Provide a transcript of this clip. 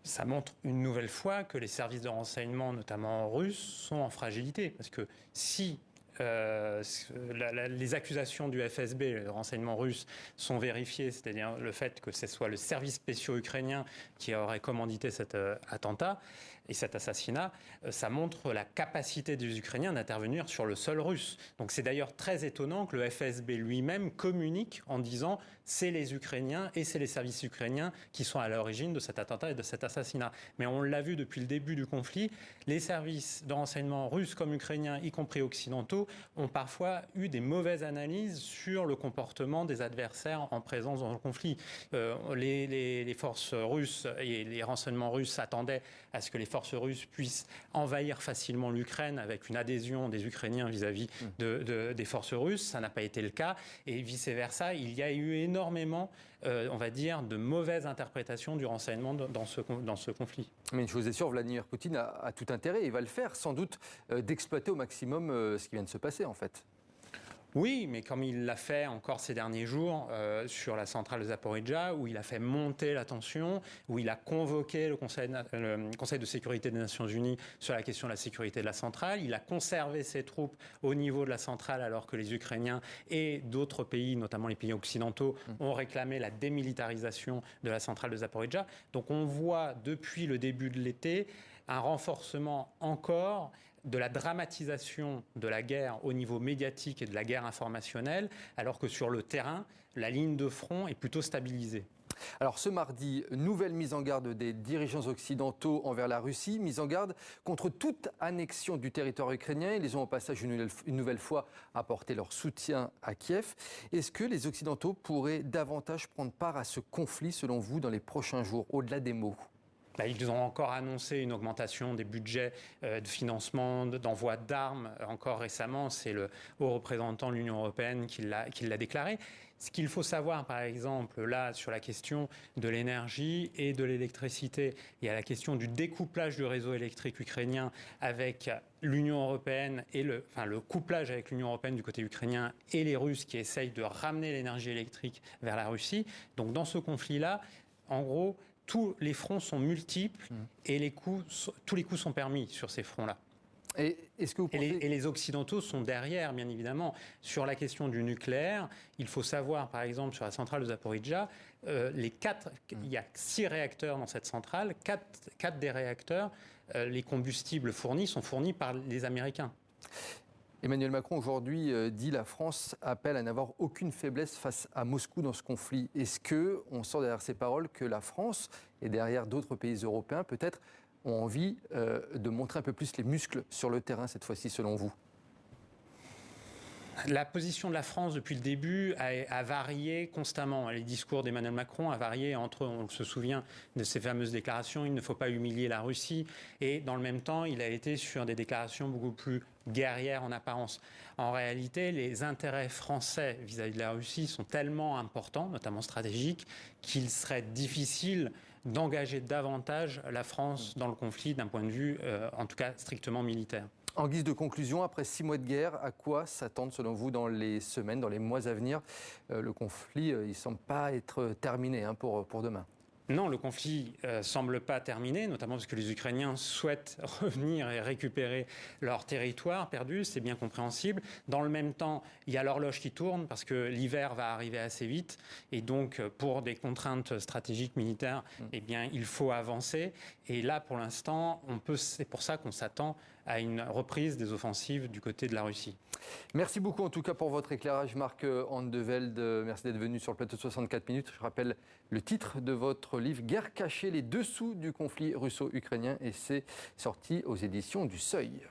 Ça montre une nouvelle fois que les services de renseignement, notamment russes, sont en fragilité. Parce que si les accusations du FSB, le renseignement russe, sont vérifiées, c'est-à-dire le fait que ce soit le service spécial ukrainien qui aurait commandité cet attentat et cet assassinat, ça montre la capacité des Ukrainiens d'intervenir sur le sol russe. Donc c'est d'ailleurs très étonnant que le FSB lui-même communique en disant c'est les Ukrainiens et c'est les services ukrainiens qui sont à l'origine de cet attentat et de cet assassinat. Mais on l'a vu depuis le début du conflit, les services de renseignement russes comme ukrainiens, y compris occidentaux, ont parfois eu des mauvaises analyses sur le comportement des adversaires en présence dans le conflit. Les forces russes et les renseignements russes s'attendaient à ce que les forces russes puissent envahir facilement l'Ukraine avec une adhésion des Ukrainiens vis-à-vis des forces russes. Ça n'a pas été le cas et vice-versa. Il y a eu énormément, on va dire, de mauvaises interprétations du renseignement dans ce conflit. Mais une chose est sûre, Vladimir Poutine a tout intérêt, il va le faire sans doute, d'exploiter au maximum ce qui vient de se passer en fait. Oui, mais comme il l'a fait encore ces derniers jours sur la centrale de Zaporijjia, où il a fait monter la tension, où il a convoqué le Conseil de sécurité des Nations Unies sur la question de la sécurité de la centrale. Il a conservé ses troupes au niveau de la centrale alors que les Ukrainiens et d'autres pays, notamment les pays occidentaux, ont réclamé la démilitarisation de la centrale de Zaporijjia. Donc on voit depuis le début de l'été un renforcement encore de la dramatisation de la guerre au niveau médiatique et de la guerre informationnelle, alors que sur le terrain, la ligne de front est plutôt stabilisée. Alors ce mardi, nouvelle mise en garde des dirigeants occidentaux envers la Russie, mise en garde contre toute annexion du territoire ukrainien. Ils ont au passage une nouvelle fois apporté leur soutien à Kiev. Est-ce que les Occidentaux pourraient davantage prendre part à ce conflit, selon vous, dans les prochains jours, au-delà des mots ? Ils ont encore annoncé une augmentation des budgets de financement, d'envoi d'armes. Encore récemment, c'est le haut représentant de l'Union européenne qui l'a déclaré. Ce qu'il faut savoir, par exemple, là, sur la question de l'énergie et de l'électricité, il y a la question du découplage du réseau électrique ukrainien avec l'Union européenne et le couplage avec l'Union européenne du côté ukrainien et les Russes qui essayent de ramener l'énergie électrique vers la Russie. Donc, dans ce conflit-là, en gros, tous les fronts sont multiples et tous les coups sont permis sur ces fronts-là. Et les Occidentaux sont derrière, bien évidemment. Sur la question du nucléaire, il faut savoir, par exemple, sur la centrale de Zaporijjia, il y a 6 réacteurs dans cette centrale. 4 des réacteurs, les combustibles fournis sont fournis par les Américains. Emmanuel Macron aujourd'hui dit la France appelle à n'avoir aucune faiblesse face à Moscou dans ce conflit. Est-ce qu'on sent derrière ces paroles que la France et derrière d'autres pays européens peut-être ont envie de montrer un peu plus les muscles sur le terrain cette fois-ci selon vous ? La position de la France depuis le début a varié constamment. Les discours d'Emmanuel Macron a varié entre, on se souvient de ces fameuses déclarations, il ne faut pas humilier la Russie, et dans le même temps, il a été sur des déclarations beaucoup plus guerrières en apparence. En réalité, les intérêts français vis-à-vis de la Russie sont tellement importants, notamment stratégiques, qu'il serait difficile d'engager davantage la France dans le conflit d'un point de vue, en tout cas, strictement militaire. En guise de conclusion, après 6 mois de guerre, à quoi s'attendre selon vous dans les semaines, dans les mois à venir ? Le conflit, il ne semble pas être terminé pour demain. Non, le conflit semble pas terminé, notamment parce que les Ukrainiens souhaitent revenir et récupérer leur territoire perdu, c'est bien compréhensible. Dans le même temps, il y a l'horloge qui tourne parce que l'hiver va arriver assez vite et donc pour des contraintes stratégiques militaires, eh bien, il faut avancer. Et là, pour l'instant, c'est pour ça qu'on s'attend à une reprise des offensives du côté de la Russie. Merci beaucoup en tout cas pour votre éclairage, Marc Andevelde. Merci d'être venu sur le plateau de 64 minutes. Je rappelle le titre de votre livre, Guerre cachée, les dessous du conflit russo-ukrainien, et c'est sorti aux éditions du Seuil.